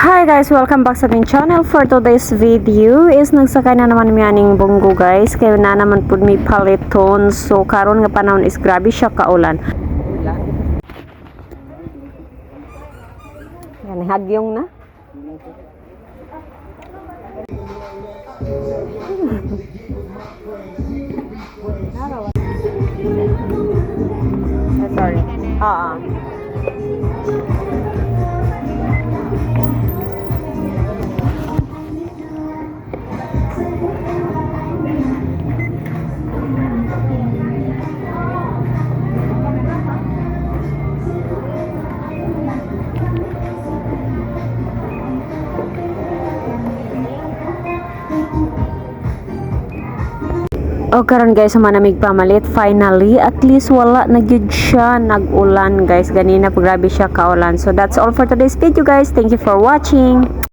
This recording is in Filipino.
Hi guys, welcome back sa ating channel. For today's video is nagsakay na naman mi aning bunggo guys, kaya na naman pud mi paliton. So karon nga panahon is grabe siya kaulan. Yan hagyong na. Sorry. O karon guys, manamig pamalit finally, at least wala na gyud siya nag-ulan guys. Ganina pa grabe siya kaulan. So that's all for today's video guys. Thank you for watching.